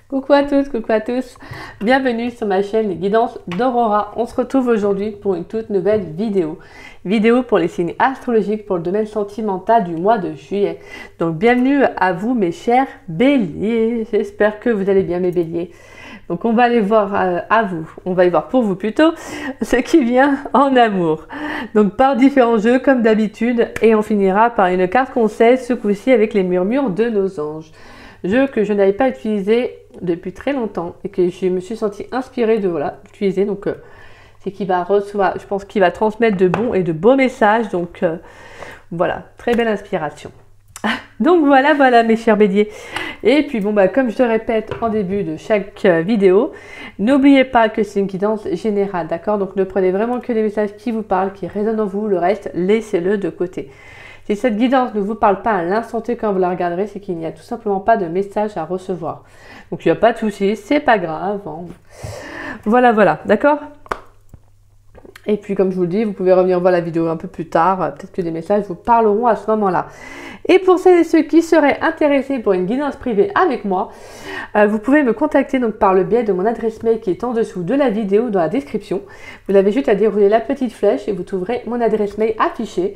Coucou à toutes, coucou à tous. Bienvenue sur ma chaîne Les Guidances d'Aurora. On se retrouve aujourd'hui pour une toute nouvelle vidéo. Vidéo pour les signes astrologiques pour le domaine sentimental du mois de juillet. Donc bienvenue à vous mes chers béliers. J'espère que vous allez bien mes béliers. Donc on va aller voir on va aller voir pour vous plutôt ce qui vient en amour. Donc par différents jeux comme d'habitude et on finira par une carte conseil ce coup-ci avec les murmures de nos anges. Jeu que je n'avais pas utilisé depuis très longtemps et que je me suis sentie inspirée de l'utiliser. Donc c'est qu'il va recevoir, je pense qu'il va transmettre de bons et de beaux messages. Donc voilà, très belle inspiration. Donc voilà mes chers béliers. Et puis comme je le répète en début de chaque vidéo, n'oubliez pas que c'est une guidance générale, d'accord? Donc ne prenez vraiment que les messages qui vous parlent, qui résonnent en vous, le reste, laissez-le de côté. Si cette guidance ne vous parle pas à l'instant T quand vous la regarderez, c'est qu'il n'y a tout simplement pas de message à recevoir. Donc il n'y a pas de souci, c'est pas grave. Hein. Voilà, d'accord? Et puis comme je vous le dis, vous pouvez revenir voir la vidéo un peu plus tard. Peut-être que des messages vous parleront à ce moment-là. Et pour celles et ceux qui seraient intéressés pour une guidance privée avec moi, vous pouvez me contacter donc par le biais de mon adresse mail qui est en dessous de la vidéo dans la description. Vous avez juste à dérouler la petite flèche et vous trouverez mon adresse mail affichée.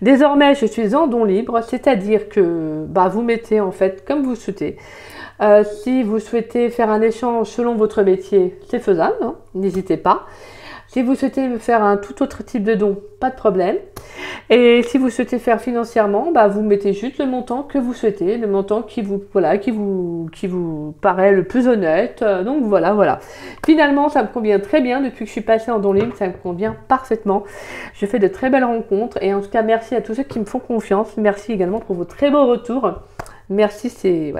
Désormais, je suis en don libre, c'est-à-dire que vous mettez en fait comme vous souhaitez. Si vous souhaitez faire un échange selon votre métier, c'est faisable, hein, n'hésitez pas. Si vous souhaitez me faire un tout autre type de don, pas de problème. Et si vous souhaitez faire financièrement, vous mettez juste le montant que vous souhaitez, le montant qui vous paraît le plus honnête. Donc voilà. Finalement, ça me convient très bien. Depuis que je suis passée en don libre, ça me convient parfaitement. Je fais de très belles rencontres. Et en tout cas, merci à tous ceux qui me font confiance. Merci également pour vos très beaux retours. Merci, c'est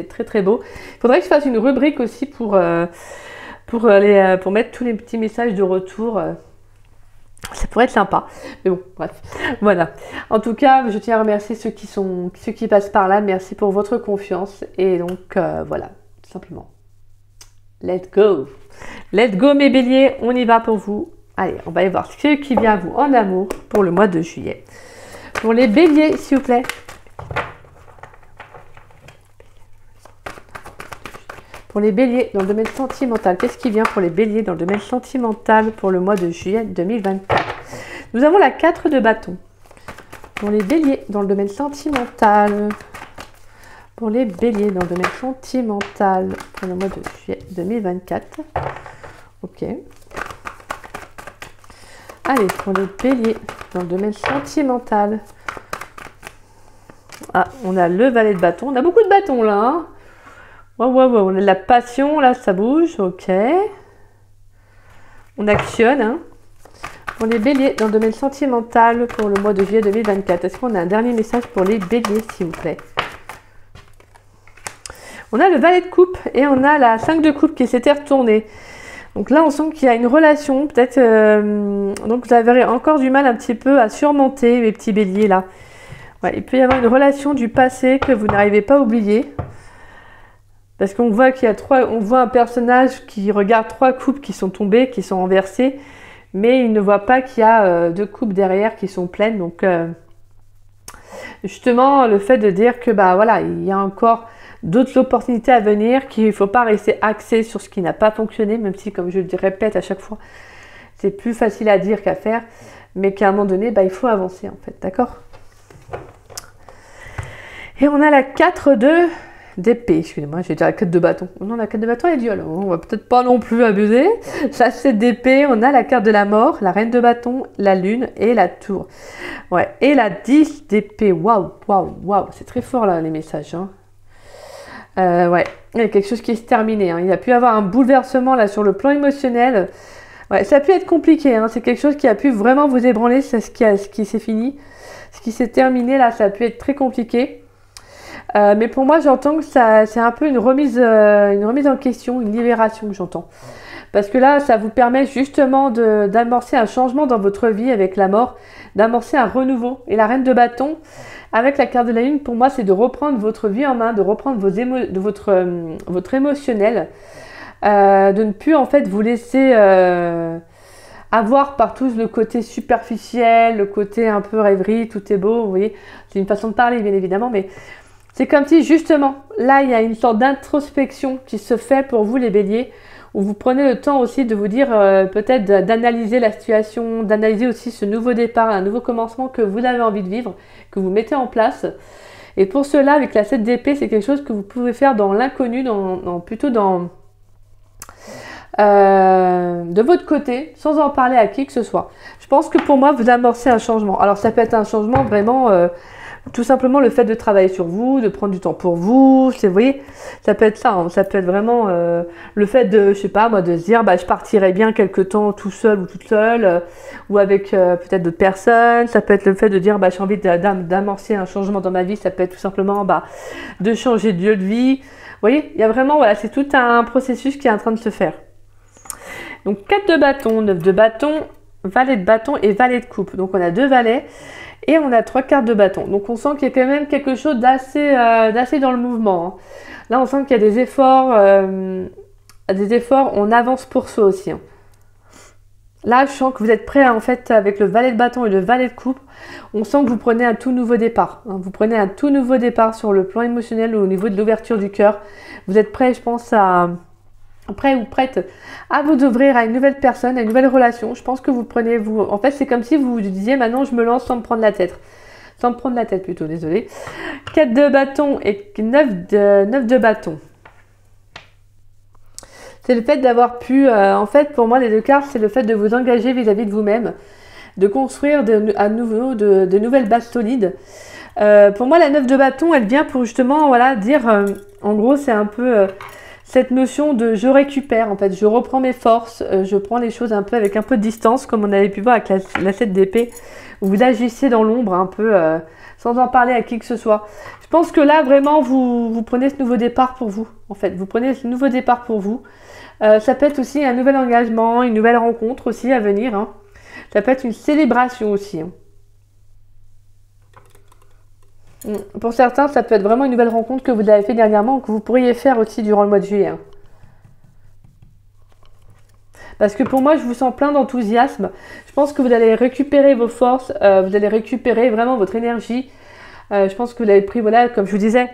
très très beau. Il faudrait que je fasse une rubrique aussi pour mettre tous les petits messages de retour. Ça pourrait être sympa. Mais bon, bref. Voilà. En tout cas, je tiens à remercier ceux qui passent par là. Merci pour votre confiance. Et donc, voilà, tout simplement. Let's go. Let's go, mes béliers. On y va pour vous. Allez, on va aller voir ce qui vient à vous en amour pour le mois de juillet. Pour les béliers, s'il vous plaît. Pour les béliers dans le domaine sentimental, qu'est-ce qui vient pour les béliers dans le domaine sentimental pour le mois de juillet 2024? Nous avons la 4 de bâton. Pour les béliers dans le domaine sentimental. Pour les béliers dans le domaine sentimental pour le mois de juillet 2024. Ok. Allez, pour les béliers dans le domaine sentimental. Ah, on a le valet de bâton. On a beaucoup de bâtons là, hein. Ouais, on a de la passion, là, ça bouge, ok. On actionne, hein. Pour les béliers, dans le domaine sentimental, pour le mois de juillet 2024, est-ce qu'on a un dernier message pour les béliers, s'il vous plaît? On a le valet de coupe et on a la 5 de coupe qui s'était retournée. Donc là, on sent qu'il y a une relation, peut-être... donc vous avez encore du mal un petit peu à surmonter, mes petits béliers, là. Ouais, il peut y avoir une relation du passé que vous n'arrivez pas à oublier. Parce qu'on voit qu'il y a on voit un personnage qui regarde 3 coupes qui sont tombées, qui sont renversées, mais il ne voit pas qu'il y a 2 coupes derrière qui sont pleines. Donc, justement, le fait de dire que, il y a encore d'autres opportunités à venir, qu'il ne faut pas rester axé sur ce qui n'a pas fonctionné, même si, comme je le répète à chaque fois, c'est plus facile à dire qu'à faire, mais qu'à un moment donné, il faut avancer, en fait, d'accord? Et on a la 4 d'épée, excusez-moi, j'ai déjà la 4 de bâton. Non, la 4 de bâton est due, alors on va peut-être pas non plus abuser. La 7 d'épée, on a la carte de la mort, la reine de bâton, la lune et la tour. Ouais, et la 10 d'épée, waouh, c'est très fort là les messages. Hein. Ouais, il y a quelque chose qui est terminé. Hein. Il y a pu y avoir un bouleversement là sur le plan émotionnel. Ouais, ça a pu être compliqué, hein. C'est quelque chose qui a pu vraiment vous ébranler, c'est ce qui s'est fini. Ce qui s'est terminé là, ça a pu être très compliqué. Mais pour moi, j'entends que c'est un peu une remise en question, une libération que j'entends. Parce que là, ça vous permet justement d'amorcer un changement dans votre vie avec la mort, d'amorcer un renouveau. Et la reine de bâton, avec la carte de la lune, pour moi, c'est de reprendre votre vie en main, de reprendre votre émotionnel, de ne plus en fait vous laisser avoir par tous le côté superficiel, le côté un peu rêverie, tout est beau, vous voyez. C'est une façon de parler, bien évidemment, mais C'est comme si justement, là, il y a une sorte d'introspection qui se fait pour vous les béliers, où vous prenez le temps aussi de vous dire peut-être d'analyser la situation, d'analyser aussi ce nouveau départ, un nouveau commencement que vous avez envie de vivre, que vous mettez en place. Et pour cela, avec la 7 d'épée, c'est quelque chose que vous pouvez faire dans l'inconnu, plutôt dans de votre côté, sans en parler à qui que ce soit. Je pense que pour moi, vous amorcez un changement. Alors ça peut être un changement vraiment... tout simplement le fait de travailler sur vous, de prendre du temps pour vous, vous voyez, ça peut être ça, hein, ça peut être vraiment le fait de, je sais pas moi, de se dire bah je partirai bien quelque temps tout seul ou toute seule, ou avec peut-être d'autres personnes, ça peut être le fait de dire bah j'ai envie d'amorcer un changement dans ma vie, ça peut être tout simplement bah de changer de lieu de vie, vous voyez, il y a vraiment, voilà, c'est tout un processus qui est en train de se faire. Donc 4 de bâton, 9 de bâton, valet de bâton et valet de coupe, donc on a 2 valets. Et on a 3 cartes de bâton. Donc on sent qu'il y a quand même quelque chose d'assez dans le mouvement. Hein. Là on sent qu'il y a des efforts, on avance pour soi aussi. Hein. Là je sens que vous êtes prêt en fait avec le valet de bâton et le valet de coupe. On sent que vous prenez un tout nouveau départ. Hein. Vous prenez un tout nouveau départ sur le plan émotionnel ou au niveau de l'ouverture du cœur. Vous êtes prêt, je pense, prêt ou prête à vous ouvrir à une nouvelle personne, à une nouvelle relation. Je pense que vous prenez, en fait, c'est comme si vous vous disiez, maintenant, je me lance sans me prendre la tête. Sans me prendre la tête, plutôt, désolé. 4 de bâton et 9 de bâton. C'est le fait d'avoir pu, en fait, pour moi, les 2 cartes, c'est le fait de vous engager vis-à-vis de vous-même, de construire à nouveau de nouvelles bases solides. Pour moi, la 9 de bâton, elle vient pour justement, voilà, dire, en gros, c'est un peu... cette notion de je récupère, en fait, je reprends mes forces, je prends les choses un peu avec un peu de distance, comme on avait pu voir avec la 7 d'épée, où vous agissez dans l'ombre un peu, sans en parler à qui que ce soit. Je pense que là, vraiment, vous prenez ce nouveau départ pour vous, en fait. Vous prenez ce nouveau départ pour vous. Ça peut être aussi un nouvel engagement, une nouvelle rencontre aussi à venir. Hein. Ça peut être une célébration aussi. Hein. Pour certains, ça peut être vraiment une nouvelle rencontre que vous avez fait dernièrement ou que vous pourriez faire aussi durant le mois de juillet. Parce que pour moi, je vous sens plein d'enthousiasme. Je pense que vous allez récupérer vos forces, vous allez récupérer vraiment votre énergie. Je pense que vous avez pris, voilà, comme je vous disais,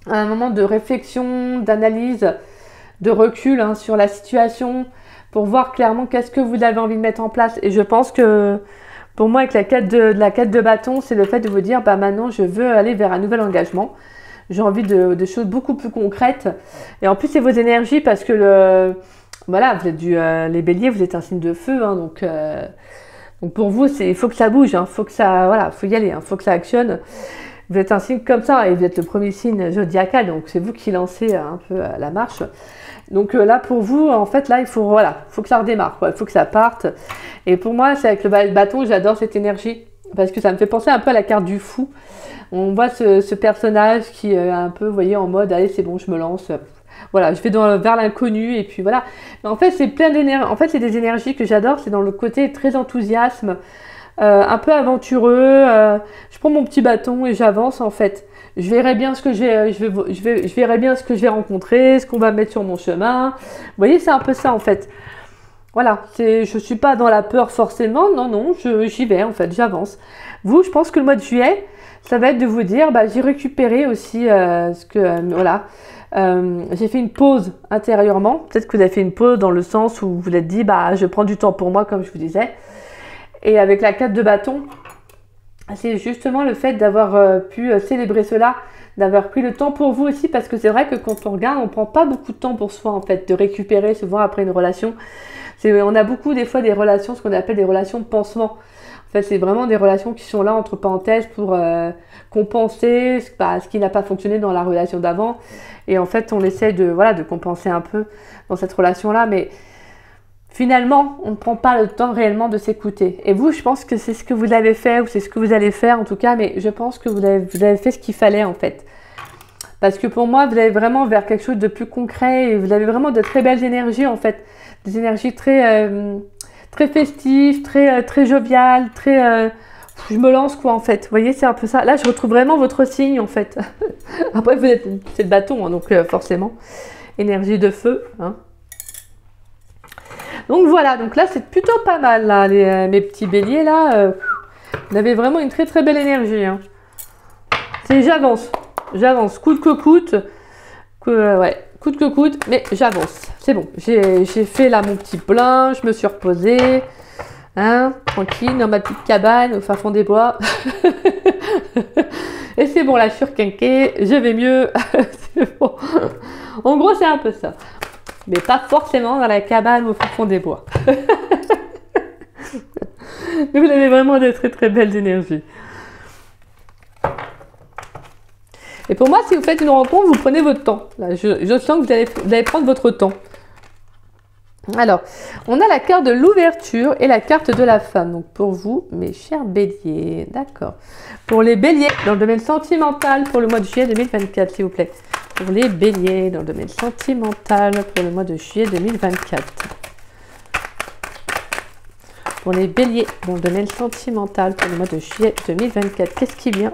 un moment de réflexion, d'analyse, de recul hein, sur la situation pour voir clairement qu'est-ce que vous avez envie de mettre en place. Et je pense que... pour moi, avec la 4 de bâton, c'est le fait de vous dire, bah maintenant, je veux aller vers un nouvel engagement. J'ai envie de choses beaucoup plus concrètes. Et en plus, c'est vos énergies parce que voilà, vous êtes les béliers, vous êtes un signe de feu. Hein, donc pour vous, il faut que ça bouge. Hein, faut que ça, voilà, faut y aller. Hein, faut que ça actionne. Vous êtes un signe comme ça et vous êtes le premier signe zodiacal. Donc c'est vous qui lancez un peu la marche. Donc là, pour vous, en fait, là, il faut, voilà, faut que ça redémarre, quoi. Il faut que ça parte. Et pour moi, c'est avec le bâton, j'adore cette énergie. Parce que ça me fait penser un peu à la carte du fou. On voit ce personnage qui est un peu, vous voyez, en mode, allez, c'est bon, je me lance. Voilà, je vais vers l'inconnu. Et puis voilà. Mais en fait, c'est plein d'énergie. En fait, c'est des énergies que j'adore. C'est dans le côté très enthousiasme, un peu aventureux. Je prends mon petit bâton et j'avance, en fait. Je verrai bien ce que je verrai bien ce que je vais rencontrer, ce qu'on va mettre sur mon chemin. Vous voyez, c'est un peu ça en fait. Voilà, je suis pas dans la peur forcément, non, j'y vais en fait, j'avance. Vous, je pense que le mois de juillet, ça va être de vous dire, bah j'ai récupéré aussi voilà. J'ai fait une pause intérieurement. Peut-être que vous avez fait une pause dans le sens où vous vous êtes dit, bah je prends du temps pour moi comme je vous disais. Et avec la 4 de bâton, c'est justement le fait d'avoir pu célébrer cela, d'avoir pris le temps pour vous aussi, parce que c'est vrai que quand on regarde, on prend pas beaucoup de temps pour soi en fait, de récupérer souvent après une relation. On a beaucoup des fois des relations, ce qu'on appelle des relations de pansement. En fait, c'est vraiment des relations qui sont là entre parenthèses pour compenser ce qui n'a pas fonctionné dans la relation d'avant. Et en fait, on essaie de compenser un peu dans cette relation-là, mais finalement, on ne prend pas le temps réellement de s'écouter. Et vous, je pense que c'est ce que vous avez fait, ou c'est ce que vous allez faire en tout cas, mais je pense que vous avez fait ce qu'il fallait en fait. Parce que pour moi, vous allez vraiment vers quelque chose de plus concret, et vous avez vraiment de très belles énergies en fait. Des énergies très, très festives, très joviales, je me lance quoi en fait. Vous voyez, c'est un peu ça. Là, je retrouve vraiment votre signe en fait. Après, c'est le bâton, hein, donc forcément. Énergie de feu, hein. Donc voilà, donc là c'est plutôt pas mal là, mes petits béliers là, vous avez vraiment une très très belle énergie. Hein. C'est j'avance, j'avance coûte que coûte. Ouais, coûte que coûte, mais j'avance. C'est bon, j'ai fait là mon petit plein, je me suis reposée. Hein, tranquille, dans ma petite cabane au fin fond des bois. Et c'est bon, là, je suis requinquée, je vais mieux. C'est bon. En gros, c'est un peu ça. Mais pas forcément dans la cabane au fin fond des bois. Mais vous avez vraiment de très très belles énergies. Et pour moi, si vous faites une rencontre, vous prenez votre temps. Là, je sens que vous allez prendre votre temps. Alors, on a la carte de l'ouverture et la carte de la femme. Donc, pour vous, mes chers béliers, d'accord. Pour les béliers, dans le domaine sentimental, pour le mois de juillet 2024, s'il vous plaît. Pour les béliers, dans le domaine sentimental, pour le mois de juillet 2024. Pour les béliers, dans le domaine sentimental, pour le mois de juillet 2024. Qu'est-ce qui vient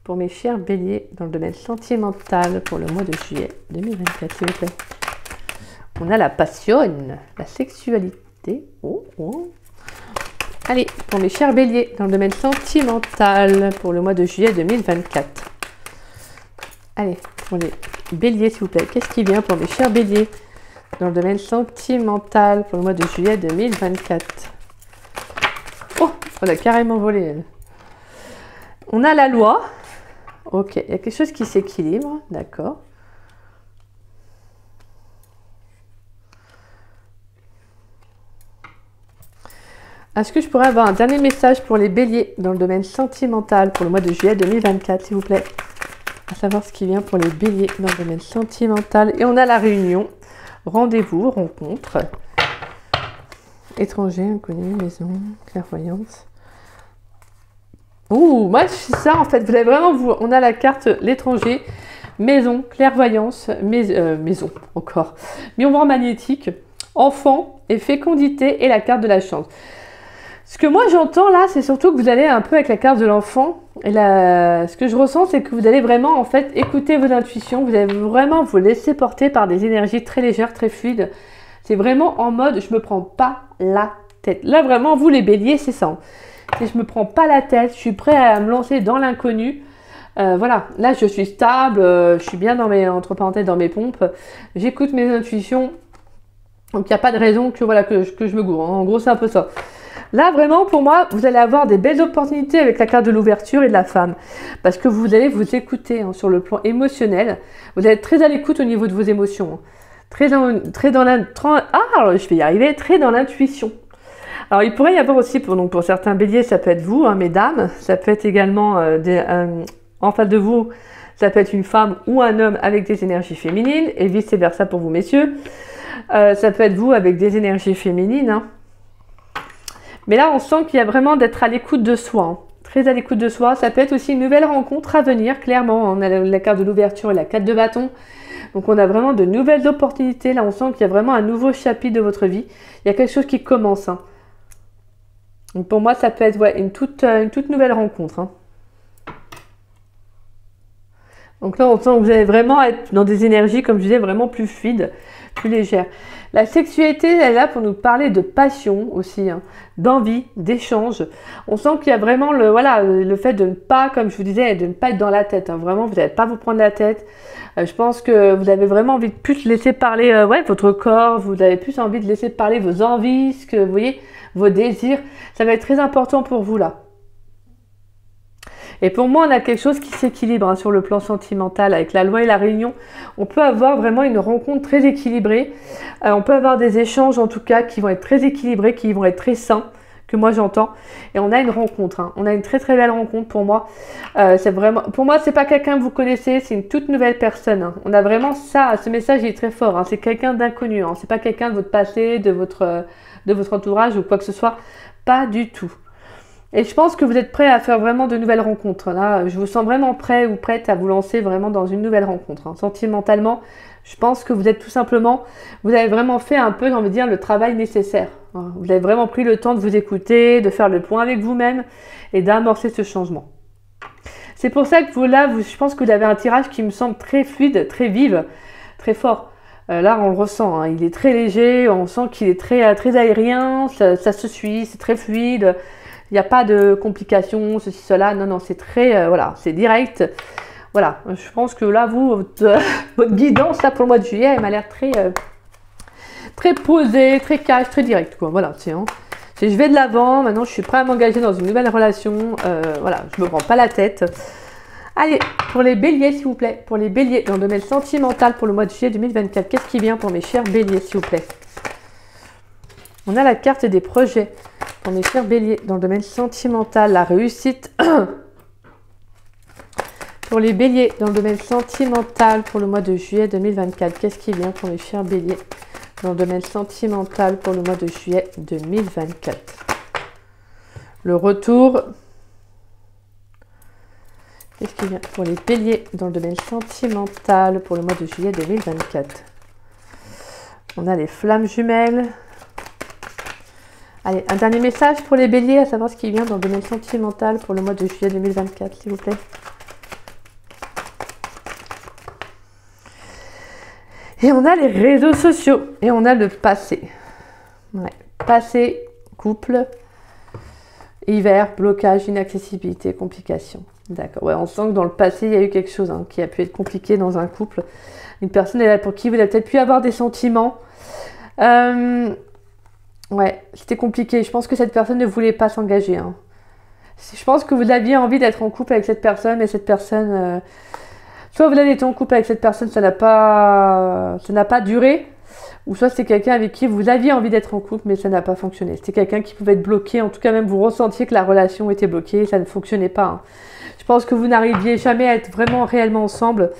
pour mes chers béliers, dans le domaine sentimental, pour le mois de juillet 2024, s'il vous plaît? On a la passion, la sexualité. Oh, oh. Allez, pour mes chers béliers, dans le domaine sentimental, pour le mois de juillet 2024. Allez, pour les béliers, s'il vous plaît. Qu'est-ce qui vient pour mes chers béliers, dans le domaine sentimental, pour le mois de juillet 2024? Oh, on a carrément volé, elle. On a la loi. Ok, il y a quelque chose qui s'équilibre, d'accord. Est-ce que je pourrais avoir un dernier message pour les béliers dans le domaine sentimental pour le mois de juillet 2024, s'il vous plaît? À savoir ce qui vient pour les béliers dans le domaine sentimental. Et on a la réunion, rendez-vous, rencontre, étranger, inconnu, maison, clairvoyance. Ouh, moi c'est ça en fait, vous avez vraiment, on a la carte l'étranger, maison, clairvoyance, maison encore, miroir magnétique, enfant et fécondité et la carte de la chance. Ce que moi j'entends là, c'est surtout que vous allez un peu avec la carte de l'enfant. Et là, ce que je ressens, c'est que vous allez vraiment en fait écouter vos intuitions. Vous allez vraiment vous laisser porter par des énergies très légères, très fluides. C'est vraiment en mode, je me prends pas la tête. Là vraiment, vous les béliers, c'est ça. Et je me prends pas la tête. Je suis prêt à me lancer dans l'inconnu. Voilà, là je suis stable. Je suis bien dans mes, entre parenthèses, dans mes pompes. J'écoute mes intuitions. Donc il n'y a pas de raison que voilà que je me gourre. En gros, c'est un peu ça. Là, vraiment, pour moi, vous allez avoir des belles opportunités avec la carte de l'ouverture et de la femme. Parce que vous allez vous écouter hein, sur le plan émotionnel. Vous allez être très à l'écoute au niveau de vos émotions. Hein. Très dans je vais y arriver, très dans l'intuition. Alors, il pourrait y avoir aussi, pour certains béliers, ça peut être vous, hein, mesdames. Ça peut être également, en face de vous, ça peut être une femme ou un homme avec des énergies féminines. Et vice-versa pour vous, messieurs. Ça peut être vous avec des énergies féminines, hein. Mais là, on sent qu'il y a vraiment d'être à l'écoute de soi, hein. Très à l'écoute de soi. Ça peut être aussi une nouvelle rencontre à venir, clairement. On a la carte de l'ouverture et la carte de bâton. Donc, on a vraiment de nouvelles opportunités. Là, on sent qu'il y a vraiment un nouveau chapitre de votre vie. Il y a quelque chose qui commence. Hein. Donc, pour moi, ça peut être une toute nouvelle rencontre. Hein. Donc là, on sent que vous allez vraiment être dans des énergies, comme je disais, vraiment plus fluides, plus légères. La sexualité, elle est là pour nous parler de passion aussi, hein, d'envie, d'échange. On sent qu'il y a vraiment le fait de ne pas, comme je vous disais, de ne pas être dans la tête. Hein. Vraiment, vous n'allez pas vous prendre la tête. Je pense que vous avez vraiment envie de plus laisser parler votre corps. Vous avez plus envie de laisser parler vos envies, ce que vous voyez, vos désirs. Ça va être très important pour vous là. Et pour moi, on a quelque chose qui s'équilibre hein, sur le plan sentimental avec la loi et la réunion. On peut avoir vraiment une rencontre très équilibrée. On peut avoir des échanges en tout cas qui vont être très équilibrés, qui vont être très sains, que moi j'entends. Et on a une rencontre. Hein. On a une très très belle rencontre pour moi. C'est vraiment, pour moi, c'est pas quelqu'un que vous connaissez, c'est une toute nouvelle personne. Hein. On a vraiment ça. Ce message est très fort. Hein. C'est quelqu'un d'inconnu. Hein. C'est pas quelqu'un de votre passé, de votre entourage ou quoi que ce soit. Pas du tout. Et je pense que vous êtes prêt à faire vraiment de nouvelles rencontres. Là, je vous sens vraiment prêt ou prête à vous lancer vraiment dans une nouvelle rencontre. Hein. Sentimentalement, je pense que vous êtes tout simplement, vous avez vraiment fait un peu, j'ai envie de dire, le travail nécessaire. Hein. Vous avez vraiment pris le temps de vous écouter, de faire le point avec vous-même et d'amorcer ce changement. C'est pour ça que je pense que vous avez un tirage qui me semble très fluide, très vive, très fort. Là, on le ressent, hein. Il est très léger, on sent qu'il est très, très aérien, ça se suit, c'est très fluide. Il n'y a pas de complications, ceci, cela. Non, non, c'est très, voilà, c'est direct. Voilà, je pense que là, vous, votre guidance là, pour le mois de juillet, elle m'a l'air très, très posée, très cash, très directe, quoi. Voilà, tiens. Je vais de l'avant, maintenant je suis prêt à m'engager dans une nouvelle relation. Voilà, je me prends pas la tête. Allez, pour les béliers, s'il vous plaît. Pour les béliers, dans le domaine sentimental pour le mois de juillet 2024. Qu'est-ce qui vient pour mes chers béliers, s'il vous plaît? On a la carte des projets. Pour mes chers béliers, dans le domaine sentimental, la réussite. Pour les béliers, dans le domaine sentimental pour le mois de juillet 2024. Qu'est-ce qui vient pour mes chers béliers? Dans le domaine sentimental pour le mois de juillet 2024. Le retour. Qu'est-ce qui vient pour les béliers dans le domaine sentimental pour le mois de juillet 2024? On a les flammes jumelles. Allez, un dernier message pour les béliers, à savoir ce qui vient dans le domaine sentimental pour le mois de juillet 2024, s'il vous plaît. Et on a les réseaux sociaux. Et on a le passé. Ouais. Passé, couple, hiver, blocage, inaccessibilité, complications. D'accord. Ouais, on sent que dans le passé, il y a eu quelque chose qui a pu être compliqué dans un couple. Une personne est là pour qui vous avez peut-être pu avoir des sentiments. Ouais, c'était compliqué. Je pense que cette personne ne voulait pas s'engager. Je pense que vous aviez envie d'être en couple avec cette personne, mais cette personne... soit vous avez été en couple avec cette personne, ça n'a pas duré, ou soit c'est quelqu'un avec qui vous aviez envie d'être en couple, mais ça n'a pas fonctionné. C'était quelqu'un qui pouvait être bloqué, en tout cas même vous ressentiez que la relation était bloquée, ça ne fonctionnait pas. Je pense que vous n'arriviez jamais à être vraiment réellement ensemble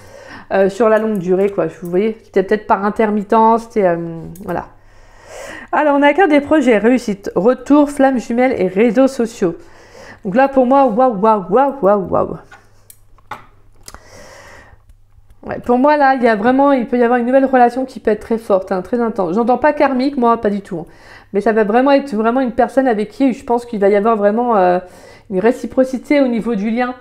sur la longue durée, quoi. Vous voyez, c'était peut-être par intermittence, c'était... voilà. Alors, on a la carte des projets, réussite, retour, flammes jumelles et réseaux sociaux. Donc là, pour moi, waouh, waouh, waouh, waouh, waouh. Ouais, pour moi, là, il peut y avoir une nouvelle relation qui peut être très forte, très intense. J'entends pas karmique, moi, pas du tout. Mais ça va vraiment être vraiment une personne avec qui je pense qu'il va y avoir vraiment une réciprocité au niveau du lien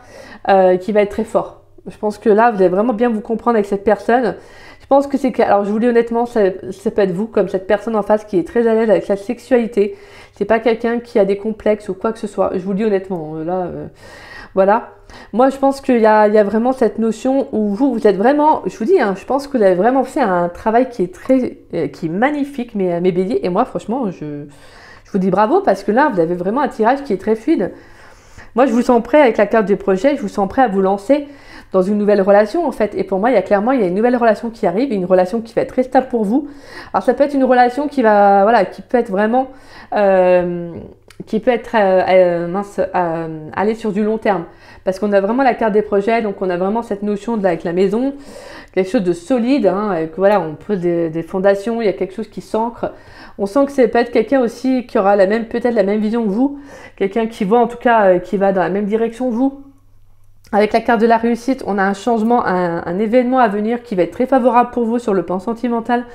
qui va être très fort. Je pense que là, vous allez vraiment bien vous comprendre avec cette personne. Je pense que c'est... Alors, je vous dis honnêtement, ça peut être vous, comme cette personne en face qui est très à l'aise avec sa sexualité. C'est pas quelqu'un qui a des complexes ou quoi que ce soit. Je vous le dis honnêtement, là... Voilà. Moi, je pense qu'il y a vraiment cette notion où vous êtes vraiment... Je vous dis, je pense que vous avez vraiment fait un travail qui est magnifique, mes béliers. Et moi, franchement, je vous dis bravo parce que là, vous avez vraiment un tirage qui est très fluide. Moi, je vous sens prêt avec la carte du projet. Je vous sens prêt à vous lancer dans une nouvelle relation, en fait. Et pour moi, il y a une nouvelle relation qui arrive, une relation qui va être très stable pour vous. Alors, ça peut être une relation qui va... Voilà, qui peut être vraiment... qui peut être aller sur du long terme. Parce qu'on a vraiment la carte des projets, donc on a vraiment cette notion avec la maison, quelque chose de solide, avec, voilà, on pose des fondations, il y a quelque chose qui s'ancre. On sent que c'est peut-être quelqu'un aussi qui aura peut-être la même vision que vous, quelqu'un qui voit en tout cas, qui va dans la même direction que vous. Avec la carte de la réussite, on a un changement, un événement à venir qui va être très favorable pour vous sur le plan sentimental.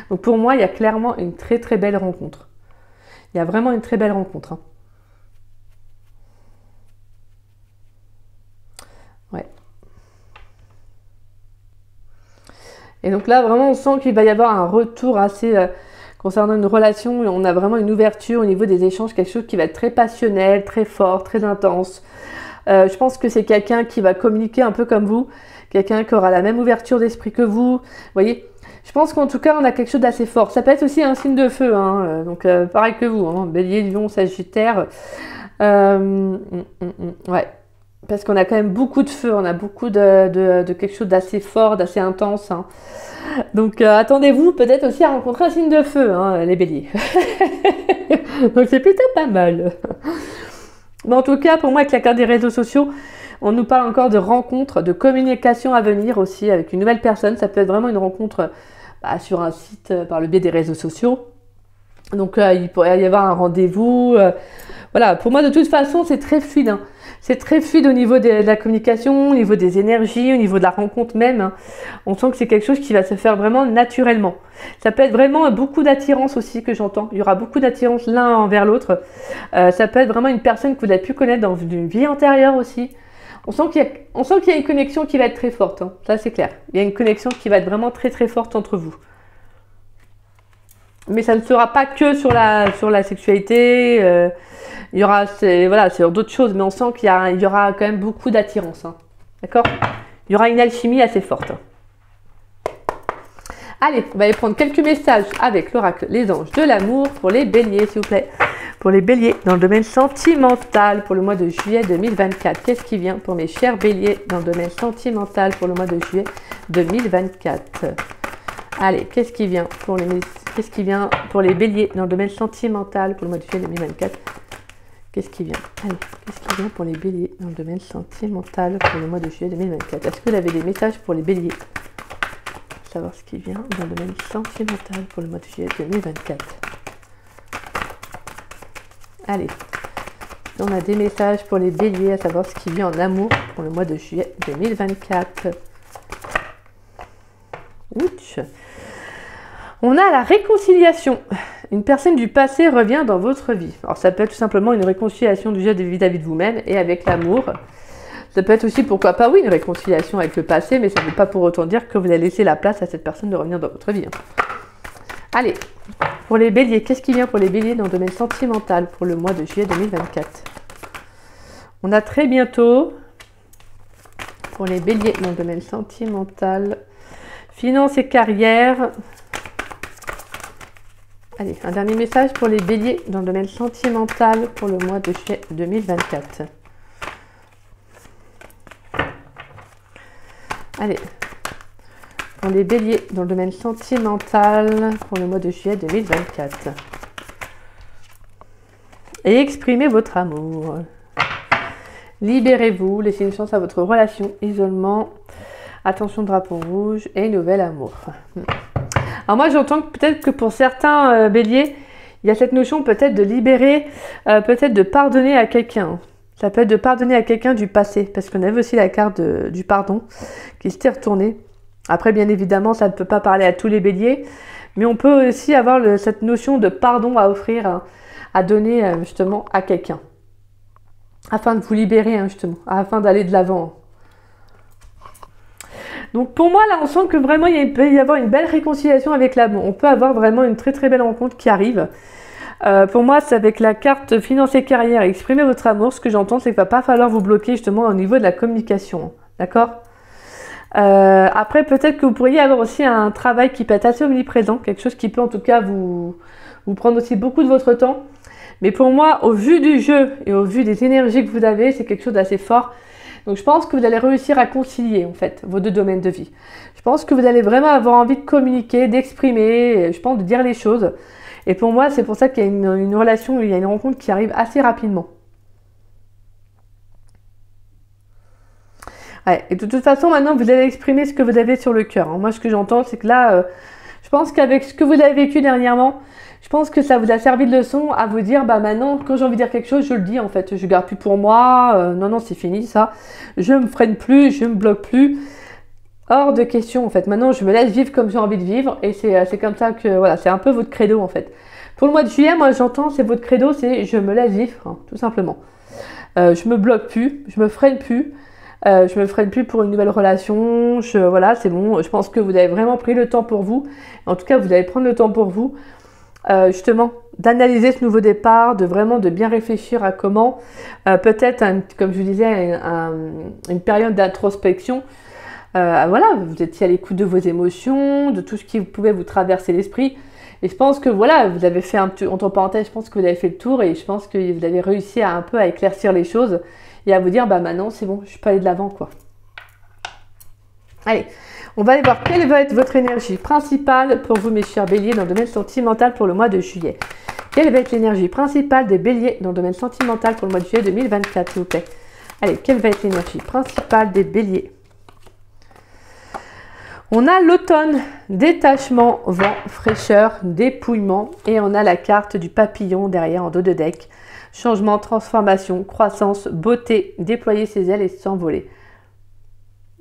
Donc pour moi, il y a clairement une très très belle rencontre. Il y a vraiment une très belle rencontre. Ouais. Et donc là, vraiment, on sent qu'il va y avoir un retour assez... concernant une relation, on a vraiment une ouverture au niveau des échanges, quelque chose qui va être très passionnel, très fort, très intense. Je pense que c'est quelqu'un qui va communiquer un peu comme vous, quelqu'un qui aura la même ouverture d'esprit que vous. Vous voyez, je pense qu'en tout cas, on a quelque chose d'assez fort. Ça peut être aussi un signe de feu, donc pareil que vous, Bélier, Lion, Sagittaire. Ouais, parce qu'on a quand même beaucoup de feu, on a beaucoup de quelque chose d'assez fort, d'assez intense. Donc attendez-vous peut-être aussi à rencontrer un signe de feu, les béliers. Donc c'est plutôt pas mal. Mais en tout cas, pour moi, avec la carte des réseaux sociaux, on nous parle encore de rencontres, de communication à venir aussi avec une nouvelle personne. Ça peut être vraiment une rencontre sur un site par le biais des réseaux sociaux. Donc il pourrait y avoir un rendez-vous. Voilà, pour moi, de toute façon, c'est très fluide. C'est très fluide au niveau de la communication, au niveau des énergies, au niveau de la rencontre même. On sent que c'est quelque chose qui va se faire vraiment naturellement. Ça peut être vraiment beaucoup d'attirance aussi que j'entends. Il y aura beaucoup d'attirance l'un envers l'autre. Ça peut être vraiment une personne que vous avez pu connaître dans une vie antérieure aussi. On sent qu'il y a une connexion qui va être très forte. Ça, c'est clair. Il y a une connexion qui va être vraiment très très forte entre vous. Mais ça ne sera pas que sur la sexualité. Il y aura, sur d'autres choses, mais on sent qu'il y aura quand même beaucoup d'attirance. D'accord ? Il y aura une alchimie assez forte. Allez, on va aller prendre quelques messages avec l'oracle Les Anges de l'amour pour les béliers, s'il vous plaît. Pour les béliers dans le domaine sentimental pour le mois de juillet 2024. Qu'est-ce qui vient pour mes chers béliers dans le domaine sentimental pour le mois de juillet 2024? Allez, qu'est-ce qui vient pour les béliers dans le domaine sentimental pour le mois de juillet 2024? Qu'est-ce qui vient? Allez, qu'est-ce qui vient pour les béliers dans le domaine sentimental pour le mois de juillet 2024? Est-ce que vous avez des messages pour les béliers? Savoir ce qui vient dans le domaine sentimental pour le mois de juillet 2024. Allez, on a des messages pour les béliers, à savoir ce qui vient en amour pour le mois de juillet 2024. Ouch. On a la réconciliation. Une personne du passé revient dans votre vie. Alors ça peut être tout simplement une réconciliation du jeu vis-à-vis de vous-même et avec l'amour. Ça peut être aussi, pourquoi pas, oui, une réconciliation avec le passé, mais ça ne veut pas pour autant dire que vous allez laisser la place à cette personne de revenir dans votre vie. Allez, pour les béliers, qu'est-ce qui vient pour les béliers dans le domaine sentimental pour le mois de juillet 2024? On a très bientôt, pour les béliers dans le domaine sentimental, finances et carrière. Allez, un dernier message pour les béliers dans le domaine sentimental pour le mois de juillet 2024. Allez, pour les béliers dans le domaine sentimental pour le mois de juillet 2024. Et exprimez votre amour. Libérez-vous, laissez une chance à votre relation, isolement, attention drapeau rouge et nouvel amour. Alors moi j'entends que peut-être que pour certains béliers, il y a cette notion peut-être de libérer, peut-être de pardonner à quelqu'un. Ça peut être de pardonner à quelqu'un du passé, parce qu'on avait aussi la carte du pardon qui s'était retournée. Après, bien évidemment, ça ne peut pas parler à tous les béliers, mais on peut aussi avoir cette notion de pardon à offrir, à donner justement à quelqu'un, afin de vous libérer, justement, afin d'aller de l'avant. Donc pour moi, là, on sent que vraiment, il peut y avoir une belle réconciliation avec l'amour. On peut avoir vraiment une très très belle rencontre qui arrive. Pour moi, c'est avec la carte finance et carrière, exprimer votre amour. Ce que j'entends, c'est qu'il ne va pas falloir vous bloquer justement au niveau de la communication. D'accord? Après, peut-être que vous pourriez avoir aussi un travail qui peut être assez omniprésent, quelque chose qui peut en tout cas vous prendre aussi beaucoup de votre temps. Mais pour moi, au vu du jeu et au vu des énergies que vous avez, c'est quelque chose d'assez fort. Donc je pense que vous allez réussir à concilier en fait vos deux domaines de vie. Je pense que vous allez vraiment avoir envie de communiquer, d'exprimer, je pense de dire les choses. Et pour moi, c'est pour ça qu'il y a une relation, il y a une rencontre qui arrive assez rapidement. Ouais, et de toute façon, maintenant, vous allez exprimer ce que vous avez sur le cœur. Moi, ce que j'entends, c'est que là, je pense qu'avec ce que vous avez vécu dernièrement, je pense que ça vous a servi de leçon à vous dire, bah maintenant, quand j'ai envie de dire quelque chose, je le dis en fait. Je garde plus pour moi. Non, c'est fini ça. Je me freine plus, je me bloque plus. Hors de question en fait. Maintenant, je me laisse vivre comme j'ai envie de vivre et c'est comme ça que voilà, c'est un peu votre credo en fait. Pour le mois de juillet, moi j'entends, c'est votre credo, c'est je me laisse vivre, tout simplement. Je me bloque plus, je me freine plus, je me freine plus pour une nouvelle relation. Voilà, c'est bon. Je pense que vous avez vraiment pris le temps pour vous. En tout cas, vous allez prendre le temps pour vous, justement, d'analyser ce nouveau départ, de bien réfléchir à comment, peut-être, comme je vous disais, une période d'introspection. Voilà, vous étiez à l'écoute de vos émotions, de tout ce qui pouvait vous traverser l'esprit. Et je pense que voilà, vous avez fait un petit, entre parenthèses, je pense que vous avez fait le tour et je pense que vous avez réussi un peu à éclaircir les choses et à vous dire, bah maintenant c'est bon, je peux aller de l'avant quoi. Allez, on va aller voir quelle va être votre énergie principale pour vous mes chers béliers dans le domaine sentimental pour le mois de juillet. Quelle va être l'énergie principale des béliers dans le domaine sentimental pour le mois de juillet 2024 s'il vous plaît. Allez, quelle va être l'énergie principale des béliers? On a l'automne, détachement, vent, fraîcheur, dépouillement et on a la carte du papillon derrière en dos de deck. Changement, transformation, croissance, beauté, déployer ses ailes et s'envoler.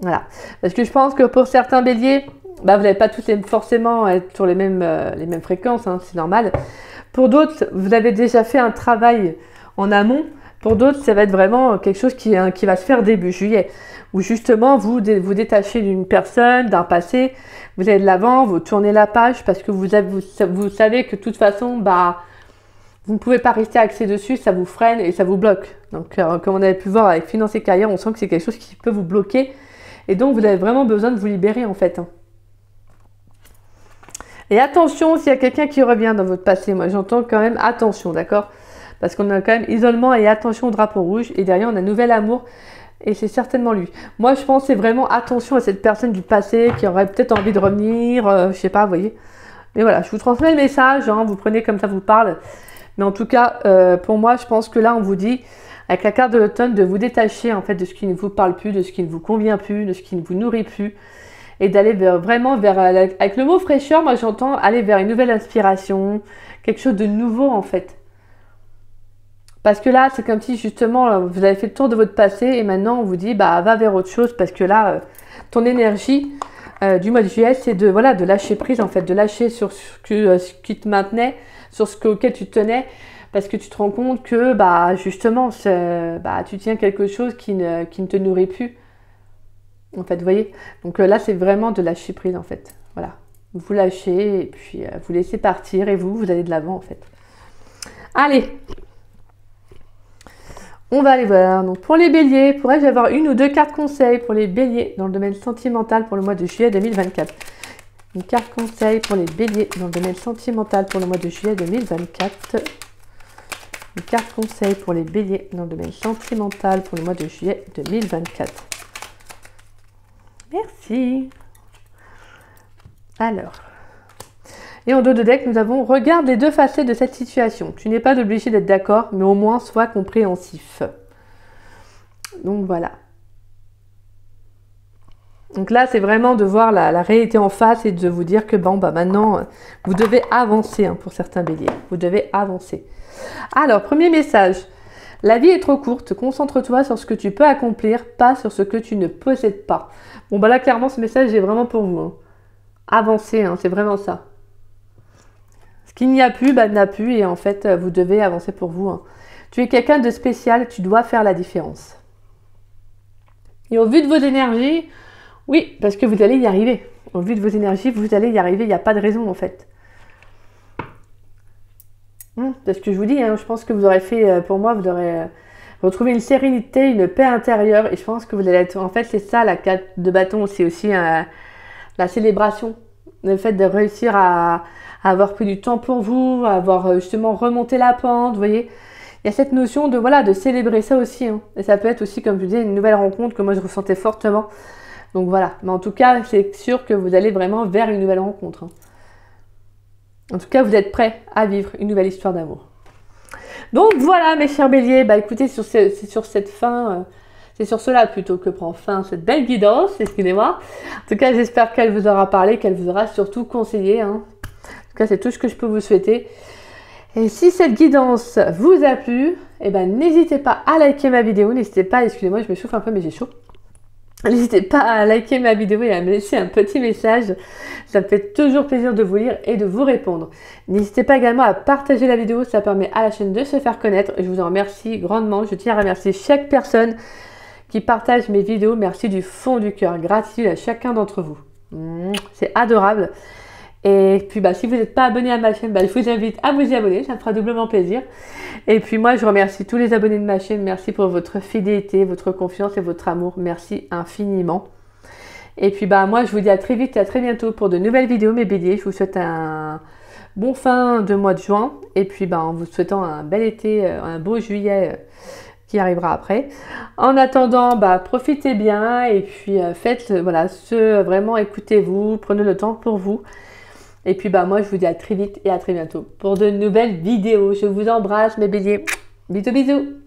Voilà. Parce que je pense que pour certains béliers, bah, vous n'allez pas tous forcément être sur les mêmes fréquences, c'est normal. Pour d'autres, vous avez déjà fait un travail en amont. Pour d'autres, ça va être vraiment quelque chose qui va se faire début juillet. Où justement, vous détachez d'une personne, d'un passé, vous allez de l'avant, vous tournez la page parce que vous savez que de toute façon, bah, vous ne pouvez pas rester axé dessus, ça vous freine et ça vous bloque. Donc, comme on avait pu voir avec Finance et Carrière, on sent que c'est quelque chose qui peut vous bloquer Et donc, vous avez vraiment besoin de vous libérer, en fait. Hein. Et attention, s'il y a quelqu'un qui revient dans votre passé, moi, j'entends quand même attention, d'accord? Parce qu'on a quand même isolement et attention au drapeau rouge. Et derrière, on a nouvel amour. Et c'est certainement lui. Moi, je pense que c'est vraiment attention à cette personne du passé qui aurait peut-être envie de revenir. Je sais pas, vous voyez. Mais voilà, je vous transmets le message. Hein, vous prenez comme ça vous parle. Mais en tout cas, pour moi, je pense que là, on vous dit, avec la carte de l'automne, de vous détacher en fait de ce qui ne vous parle plus, de ce qui ne vous convient plus, de ce qui ne vous nourrit plus. Et d'aller vraiment vers, avec le mot fraîcheur, moi j'entends aller vers une nouvelle inspiration, quelque chose de nouveau en fait. Parce que là, c'est comme si justement, vous avez fait le tour de votre passé et maintenant on vous dit, bah va vers autre chose parce que là, ton énergie du mois de juillet, c'est de, voilà, de lâcher prise en fait, de lâcher sur ce qui te maintenait, sur auquel tu tenais, parce que tu te rends compte que bah, justement, tu tiens quelque chose qui ne te nourrit plus. En fait, vous voyez. Donc là, c'est vraiment de lâcher prise en fait. Voilà. Vous lâchez et puis vous laissez partir et vous allez de l'avant en fait. Allez, on va aller voir. Donc pour les béliers, pourrais-je avoir une ou deux cartes conseils pour les béliers dans le domaine sentimental pour le mois de juillet 2024? Une carte conseil pour les béliers dans le domaine sentimental pour le mois de juillet 2024. Une carte conseil pour les béliers dans le domaine sentimental pour le mois de juillet 2024. Merci. Alors. Et en dos de deck, nous avons « Regarde les deux facettes de cette situation. Tu n'es pas obligé d'être d'accord, mais au moins sois compréhensif. » Donc voilà. Donc là, c'est vraiment de voir la réalité en face et de vous dire que bon, bah maintenant, vous devez avancer hein, pour certains béliers. Vous devez avancer. Alors, premier message. La vie est trop courte. Concentre-toi sur ce que tu peux accomplir, pas sur ce que tu ne possèdes pas. Bon, bah là, clairement, ce message est vraiment pour vous. Hein. Avancer, hein, c'est vraiment ça. Ce qu'il n'y a plus, bah, n'a plus. Et en fait, vous devez avancer pour vous. Hein. Tu es quelqu'un de spécial. Tu dois faire la différence. Et au vu de vos énergies... Oui, parce que vous allez y arriver. Au vu de vos énergies, vous allez y arriver. Il n'y a pas de raison, en fait. Parce que je vous dis, hein, je pense que vous aurez fait, pour moi, vous aurez retrouvé une sérénité, une paix intérieure. Et je pense que vous allez être... En fait, c'est ça, la carte de bâton. C'est aussi la célébration. Le fait de réussir à avoir pris du temps pour vous, à avoir justement remonté la pente, vous voyez. Il y a cette notion de, voilà, de célébrer ça aussi. Hein. Et ça peut être aussi, comme je vous disais, une nouvelle rencontre que moi, je ressentais fortement. Donc voilà, mais en tout cas, c'est sûr que vous allez vraiment vers une nouvelle rencontre. Hein. En tout cas, vous êtes prêts à vivre une nouvelle histoire d'amour. Donc voilà, mes chers béliers, bah écoutez, c'est sur cette fin, c'est sur cela plutôt que prend fin cette belle guidance, excusez-moi. En tout cas, j'espère qu'elle vous aura parlé, qu'elle vous aura surtout conseillé. Hein. En tout cas, c'est tout ce que je peux vous souhaiter. Et si cette guidance vous a plu, eh ben, n'hésitez pas à liker ma vidéo, n'hésitez pas, excusez-moi, je me chauffe un peu, mais j'ai chaud. N'hésitez pas à liker ma vidéo et à me laisser un petit message. Ça me fait toujours plaisir de vous lire et de vous répondre. N'hésitez pas également à partager la vidéo. Ça permet à la chaîne de se faire connaître. Je vous en remercie grandement. Je tiens à remercier chaque personne qui partage mes vidéos. Merci du fond du cœur. Gratitude à chacun d'entre vous. C'est adorable. Et puis, bah, si vous n'êtes pas abonné à ma chaîne, bah, je vous invite à vous y abonner. Ça me fera doublement plaisir. Et puis, moi, je remercie tous les abonnés de ma chaîne. Merci pour votre fidélité, votre confiance et votre amour. Merci infiniment. Et puis, bah, moi, je vous dis à très vite et à très bientôt pour de nouvelles vidéos, mes béliers. Je vous souhaite un bon fin de mois de juin. Et puis, bah, en vous souhaitant un bel été, un beau juillet qui arrivera après. En attendant, bah, profitez bien. Et puis, faites, voilà, vraiment, écoutez-vous. Prenez le temps pour vous. Et puis, bah, moi, je vous dis à très vite et à très bientôt pour de nouvelles vidéos. Je vous embrasse, mes béliers. Bisous, bisous.